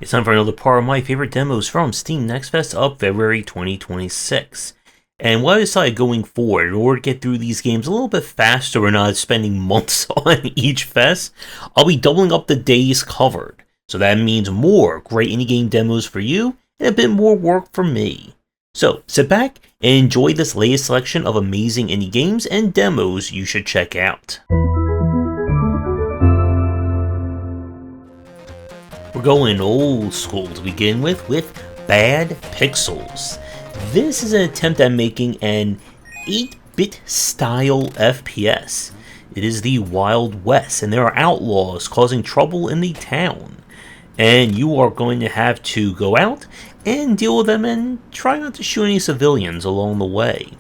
It's time for another part of my favorite demos from Steam Next Fest of February 2026. And what I decided going forward, in order to get through these games a little bit faster and not spending months on each fest, I'll be doubling up the days covered. So that means more great indie game demos for you, and a bit more work for me. So sit back and enjoy this latest selection of amazing indie games and demos you should check out. We're going old school to begin with Bad Pixels. This is an attempt at making an 8-bit style FPS. It is the Wild West, and there are outlaws causing trouble in the town. And you are going to have to go out and deal with them and try not to shoot any civilians along the way.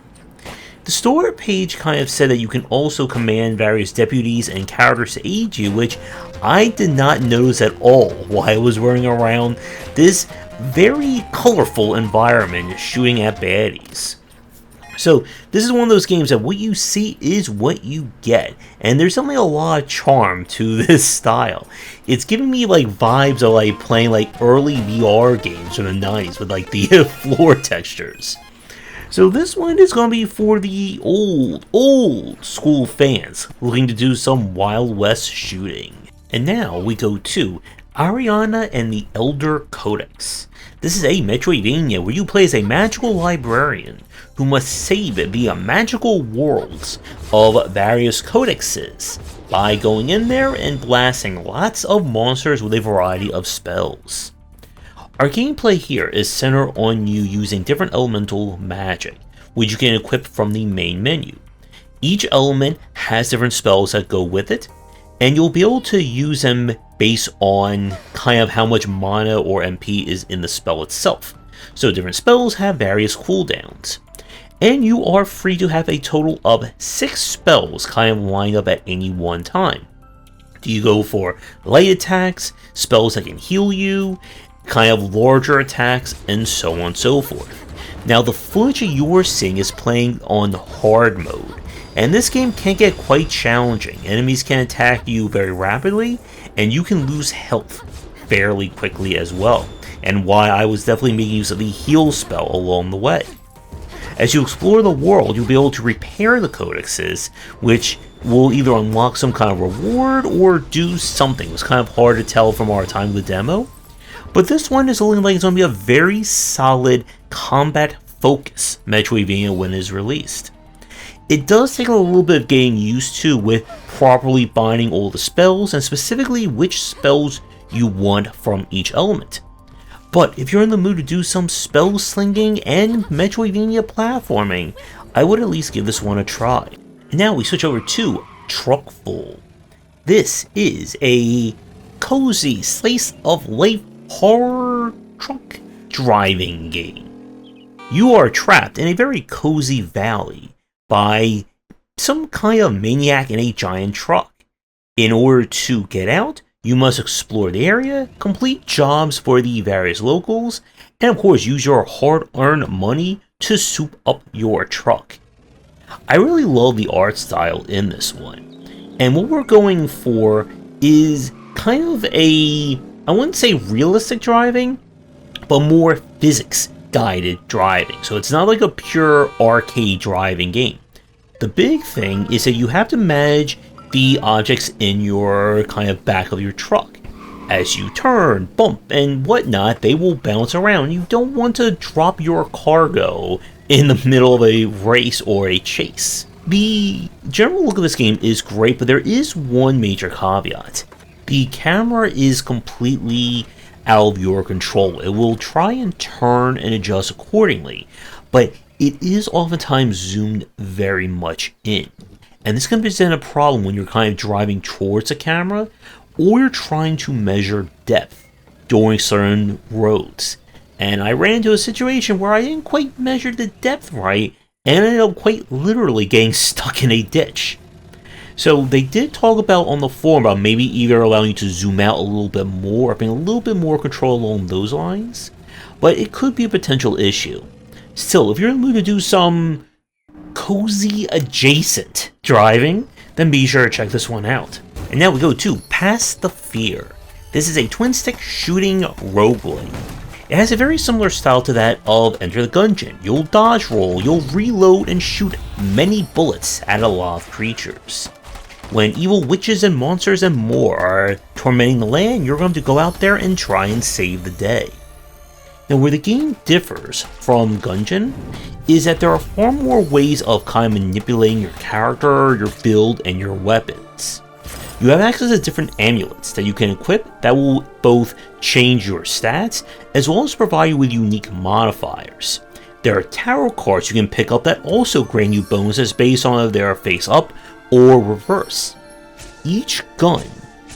The store page kind of said that you can also command various deputies and characters to aid you, which I did not notice at all while I was running around this very colorful environment shooting at baddies. So this is one of those games that what you see is what you get, and there's definitely a lot of charm to this style. It's giving me like vibes of like playing like early VR games from the 90s with like the floor textures. So this one is going to be for the old school fans looking to do some Wild West shooting. And now we go to Ariana and the Elder Codex. This is a Metroidvania where you play as a magical librarian who must save the magical worlds of various codexes by going in there and blasting lots of monsters with a variety of spells. Our gameplay here is centered on you using different elemental magic, which you can equip from the main menu. Each element has different spells that go with it, and you'll be able to use them based on kind of how much mana or MP is in the spell itself. So different spells have various cooldowns. And you are free to have a total of 6 spells kind of lined up at any one time. Do you go for light attacks, spells that can heal you, kind of larger attacks, and so on and so forth. Now the footage you're seeing is playing on hard mode, and this game can get quite challenging. Enemies can attack you very rapidly, and you can lose health fairly quickly as well, and why I was definitely making use of the heal spell along the way. As you explore the world, you'll be able to repair the codexes, which will either unlock some kind of reward or do something. It was kind of hard to tell from our time with the demo. But this one is looking like it's going to be a very solid combat-focused Metroidvania when it is released. It does take a little bit of getting used to with properly binding all the spells, and specifically which spells you want from each element. But if you're in the mood to do some spell slinging and Metroidvania platforming, I would at least give this one a try. And now we switch over to Truckful. This is a cozy slice of life horror truck driving game. You are trapped in a very cozy valley by some kind of maniac in a giant truck. In order to get out, you must explore the area, complete jobs for the various locals, and of course use your hard-earned money to soup up your truck. I really love the art style in this one, and what we're going for is kind of a, I wouldn't say realistic driving, but more physics-guided driving. So it's not like a pure arcade driving game. The big thing is that you have to manage the objects in your kind of back of your truck. As you turn, bump, and whatnot, they will bounce around. You don't want to drop your cargo in the middle of a race or a chase. The general look of this game is great, but there is one major caveat. The camera is completely out of your control. It will try and turn and adjust accordingly, but it is oftentimes zoomed very much in. And this can present a problem when you're kind of driving towards the camera, or you're trying to measure depth during certain roads. And I ran into a situation where I didn't quite measure the depth right, and ended up quite literally getting stuck in a ditch. So they did talk about on the forum about maybe either allowing you to zoom out a little bit more, or being a little bit more control along those lines, but it could be a potential issue. Still, if you're in the mood to do some cozy adjacent driving, then be sure to check this one out. And now we go to Past the Fear. This is a twin-stick shooting roguelike. It has a very similar style to that of Enter the Gungeon. You'll dodge roll, you'll reload, and shoot many bullets at a lot of creatures. When evil witches and monsters and more are tormenting the land, you're going to go out there and try and save the day. Now, where the game differs from Gungeon is that there are far more ways of kind of manipulating your character, your build, and your weapons. You have access to different amulets that you can equip that will both change your stats as well as provide you with unique modifiers. There are tarot cards you can pick up that also grant you bonuses based on if they are face up or reverse. Each gun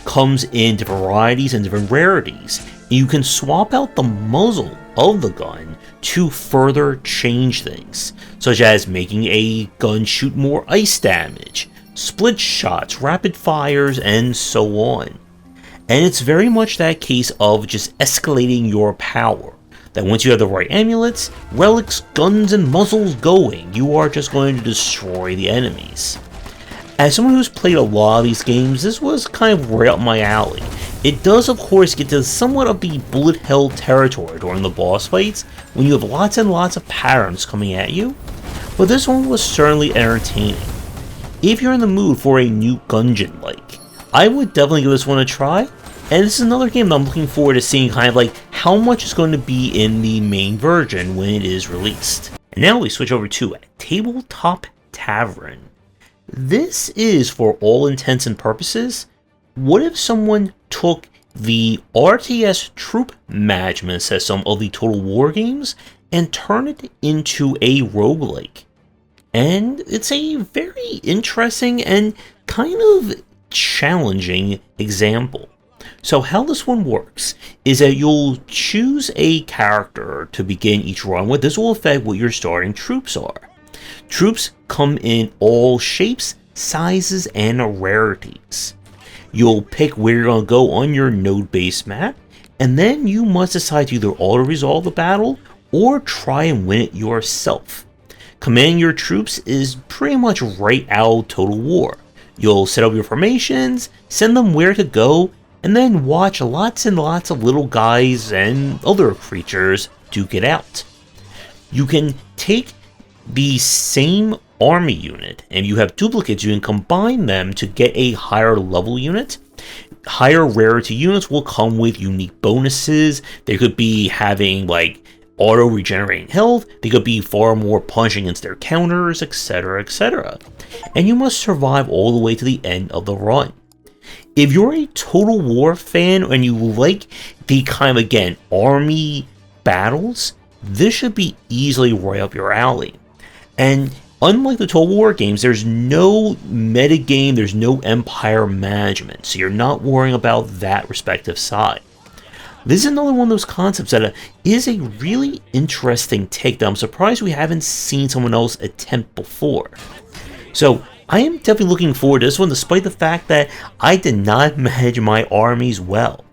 comes in different varieties and different rarities, and you can swap out the muzzle of the gun to further change things, such as making a gun shoot more ice damage, split shots, rapid fires, and so on. And it's very much that case of just escalating your power, that once you have the right amulets, relics, guns, and muzzles going, you are just going to destroy the enemies. As someone who's played a lot of these games, this was kind of right up my alley. It does of course get to somewhat of the bullet hell territory during the boss fights, when you have lots and lots of patterns coming at you, but this one was certainly entertaining. If you're in the mood for a new Gungeon-like, I would definitely give this one a try, and this is another game that I'm looking forward to seeing kind of like how much is going to be in the main version when it is released. And now we switch over to Tabletop Tavern. This is, for all intents and purposes, what if someone took the RTS troop management system of the Total War games and turned it into a roguelike? And it's a very interesting and kind of challenging example. So how this one works is that you'll choose a character to begin each run with. This will affect what your starting troops are. Troops come in all shapes, sizes, and rarities. You'll pick where you're going to go on your node-based map, and then you must decide to either auto-resolve the battle or try and win it yourself. Commanding your troops is pretty much right out of Total War. You'll set up your formations, send them where to go, and then watch lots and lots of little guys and other creatures duke it out. You can take the same army unit, and you have duplicates, you can combine them to get a higher level unit. Higher rarity units will come with unique bonuses. They could be having like auto regenerating health, they could be far more punching against their counters, etc, etc. And you must survive all the way to the end of the run. If you're a Total War fan and you like the kind of, again, army battles, this should be easily right up your alley. And unlike the Total War games, there's no metagame, there's no empire management, so you're not worrying about that respective side. This is another one of those concepts that is a really interesting take that I'm surprised we haven't seen someone else attempt before. So I am definitely looking forward to this one, despite the fact that I did not manage my armies well.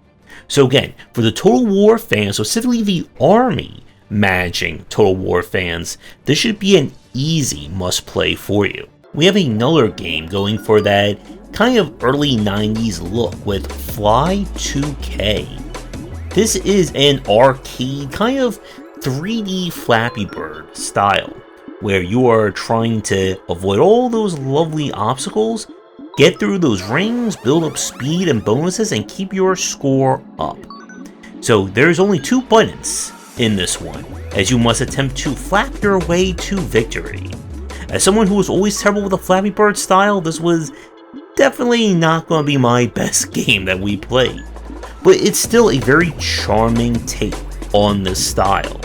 So again, for the Total War fans, specifically the army managing Total War fans, this should be an easy must-play for you. We have another game going for that kind of early 90s look with Fly 2K. This is an arcade kind of 3D Flappy Bird style, where you are trying to avoid all those lovely obstacles, get through those rings, build up speed and bonuses, and keep your score up. So there's only 2 buttons in this one, as you must attempt to flap your way to victory. As someone who was always terrible with the Flappy Bird style, this was definitely not going to be my best game that we played. But it's still a very charming take on this style.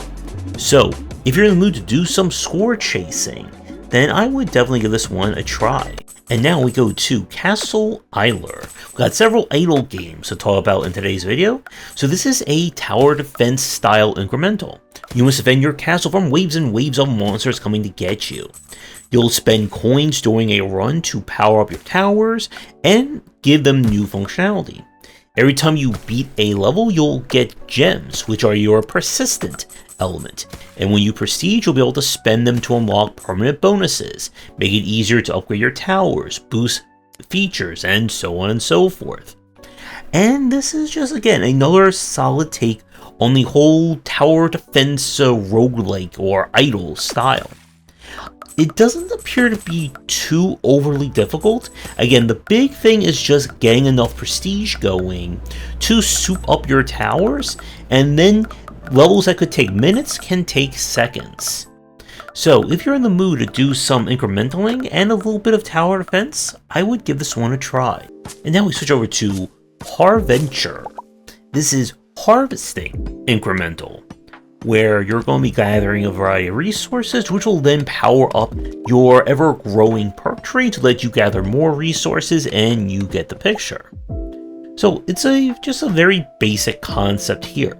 So, if you're in the mood to do some score chasing, then I would definitely give this one a try. And now we go to Castle Idler. We've got several idle games to talk about in today's video. So this is a tower defense style incremental. You must defend your castle from waves and waves of monsters coming to get you. You'll spend coins during a run to power up your towers and give them new functionality. Every time you beat a level, you'll get gems, which are your persistent element. And when you prestige, you'll be able to spend them to unlock permanent bonuses, make it easier to upgrade your towers, boost features, and so on and so forth. And this is just, again, another solid take on the whole tower defense roguelike or idle style. It doesn't appear to be too overly difficult. Again, the big thing is just getting enough prestige going to soup up your towers, and then levels that could take minutes can take seconds. So if you're in the mood to do some incrementing and a little bit of tower defense, I would give this one a try. And now we switch over to Harventure. This is harvesting incremental, where you're going to be gathering a variety of resources, which will then power up your ever-growing perk tree to let you gather more resources, and you get the picture. So it's just a very basic concept here.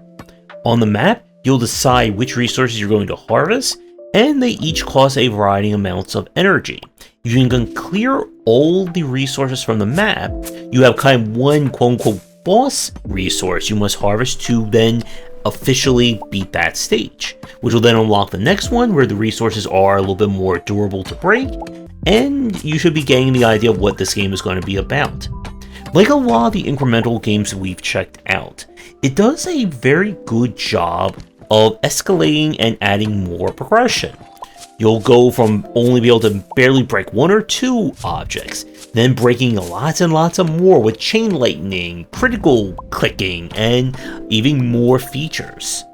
On the map, you'll decide which resources you're going to harvest, and they each cost a variety of amounts of energy. If you can clear all the resources from the map, you have kind of one quote-unquote boss resource you must harvest to then officially beat that stage, which will then unlock the next one where the resources are a little bit more durable to break, and you should be getting the idea of what this game is going to be about. Like a lot of the incremental games that we've checked out, it does a very good job of escalating and adding more progression. You'll go from only be able to barely break one or two objects, then breaking lots and lots of more with chain lightning, critical clicking, and even more features.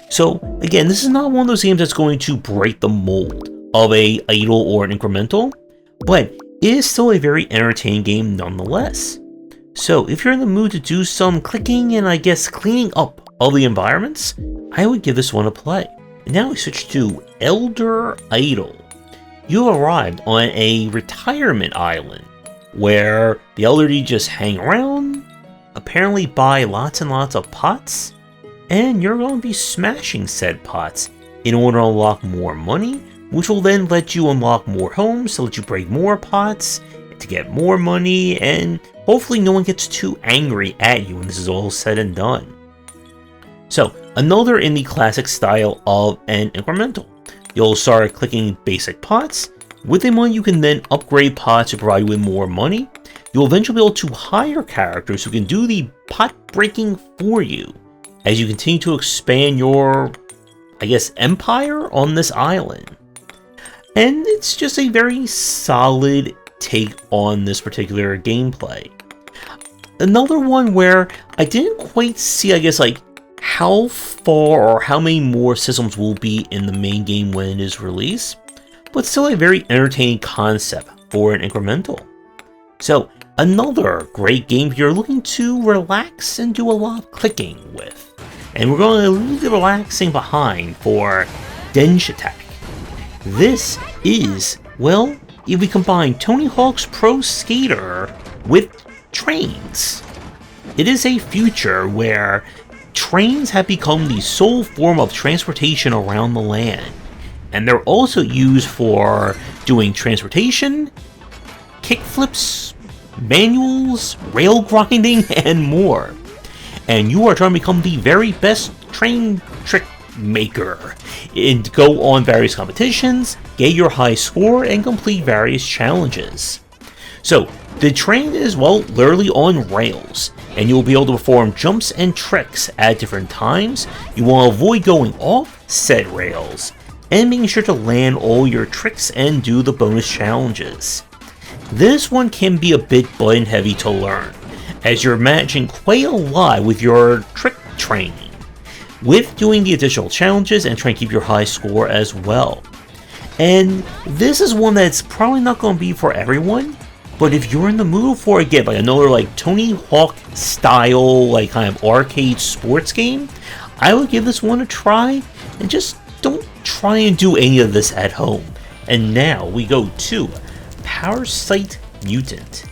So again, this is not one of those games that's going to break the mold of a idle or an incremental, but it is still a very entertaining game nonetheless. So if you're in the mood to do some clicking and I guess cleaning up of the environments, I would give this one a play. And now we switch to Eldor'idle. You arrived on a retirement island where the elderly just hang around, apparently buy lots and lots of pots, and you're going to be smashing said pots in order to unlock more money, which will then let you unlock more homes to let you break more pots to get more money, and hopefully no one gets too angry at you when this is all said and done. So, another in the classic style of an incremental. You'll start clicking basic pots. With the money, you can then upgrade pots to provide you with more money. You'll eventually be able to hire characters who can do the pot breaking for you as you continue to expand your, I guess, empire on this island. And it's just a very solid take on this particular gameplay. Another one where I didn't quite see, I guess, like, how far or how many more systems will be in the main game when it is released, but still a very entertaining concept for an incremental. So, another great game if you're looking to relax and do a lot of clicking with. And we're going to leave the relaxing behind for Denshattack. This is, well, if we combine Tony Hawk's Pro Skater with trains. It is a future where trains have become the sole form of transportation around the land, and they're also used for doing transportation, kickflips, manuals, rail grinding, and more. And you are trying to become the very best train trick maker and go on various competitions, get your high score, and complete various challenges. So, the train is, well, literally on rails, and you'll be able to perform jumps and tricks at different times. You want to avoid going off said rails, and making sure to land all your tricks and do the bonus challenges. This one can be a bit button heavy to learn, as you're managing quite a lot with your trick training, with doing the additional challenges and trying to keep your high score as well. And this is one that's probably not going to be for everyone, but if you're in the mood for, again, like another like Tony Hawk style, like kind of arcade sports game, I would give this one a try, and just don't try and do any of this at home. And now we go to Parasite Mutant.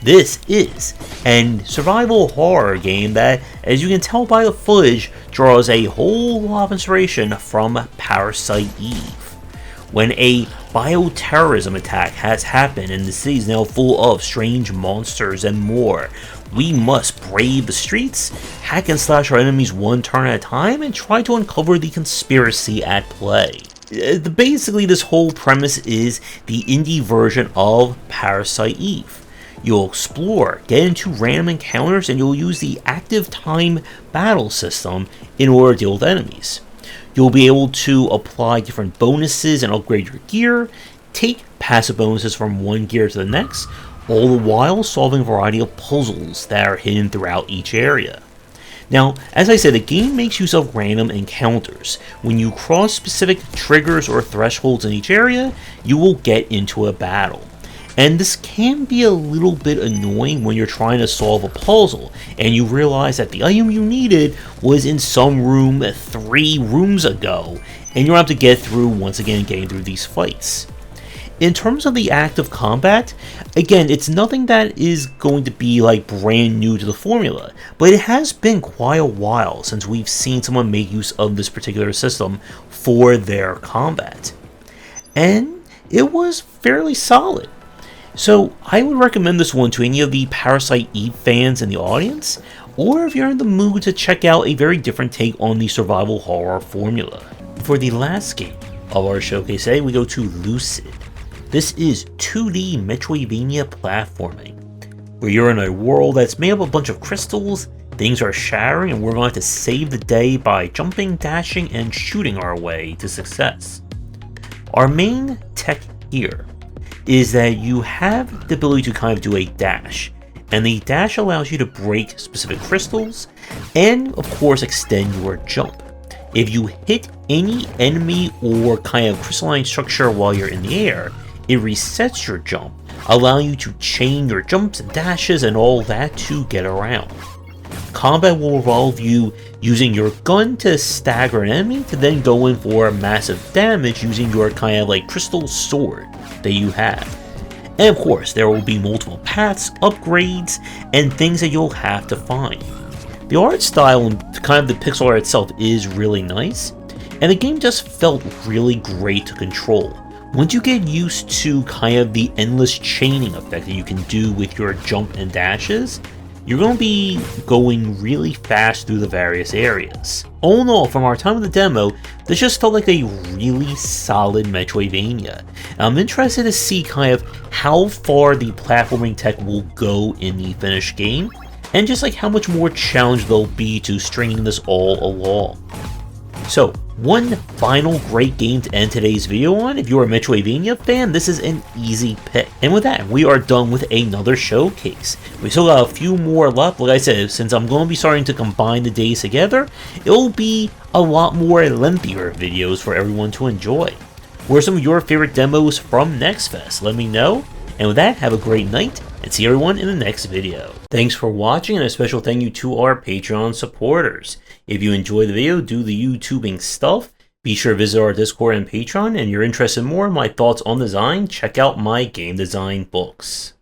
This is a survival horror game that, as you can tell by the footage, draws a whole lot of inspiration from Parasite Eve. When a bioterrorism attack has happened and the city is now full of strange monsters and more, we must brave the streets, hack and slash our enemies one turn at a time, and try to uncover the conspiracy at play. Basically, this whole premise is the indie version of Parasite Eve. You'll explore, get into random encounters, and you'll use the active time battle system in order to deal with enemies. You'll be able to apply different bonuses and upgrade your gear, take passive bonuses from one gear to the next, all the while solving a variety of puzzles that are hidden throughout each area. Now, as I said, the game makes use of random encounters. When you cross specific triggers or thresholds in each area, you will get into a battle. And this can be a little bit annoying when you're trying to solve a puzzle and you realize that the item you needed was in some room 3 rooms ago, and you'll have to get through once again getting through these fights. In terms of the active combat, again, it's nothing that is going to be like brand new to the formula, but it has been quite a while since we've seen someone make use of this particular system for their combat. And it was fairly solid. So I would recommend this one to any of the Parasite Mutant fans in the audience, or if you're in the mood to check out a very different take on the survival horror formula. For the last game of our showcase today, we go to Lucid. This is 2D Metroidvania platforming, where you're in a world that's made up of a bunch of crystals, things are shattering, and we're going to save the day by jumping, dashing, and shooting our way to success. Our main tech here is that you have the ability to kind of do a dash, and the dash allows you to break specific crystals and of course extend your jump. If you hit any enemy or kind of crystalline structure while you're in the air, it resets your jump, allowing you to chain your jumps and dashes and all that to get around. Combat will involve you using your gun to stagger an enemy to then go in for massive damage using your kind of like crystal sword that you have. And of course, there will be multiple paths, upgrades, and things that you'll have to find. The art style and kind of the pixel art itself is really nice, and the game just felt really great to control. Once you get used to kind of the endless chaining effect that you can do with your jump and dashes, you're going to be going really fast through the various areas. All in all, from our time of the demo, this just felt like a really solid Metroidvania. And I'm interested to see kind of how far the platforming tech will go in the finished game, and just like how much more challenge there'll be to stringing this all along. So, one final great game to end today's video on. If you're a Metroidvania fan, this is an easy pick. And with that, we are done with another showcase. We still got a few more left. Like I said, since I'm going to be starting to combine the days together, it'll be a lot more lengthier videos for everyone to enjoy. What are some of your favorite demos from Next Fest? Let me know. And with that, have a great night, and see everyone in the next video. Thanks for watching, and a special thank you to our Patreon supporters. If you enjoyed the video, do the YouTubing stuff, be sure to visit our Discord and Patreon, and if you're interested in more in my thoughts on design, check out my game design books.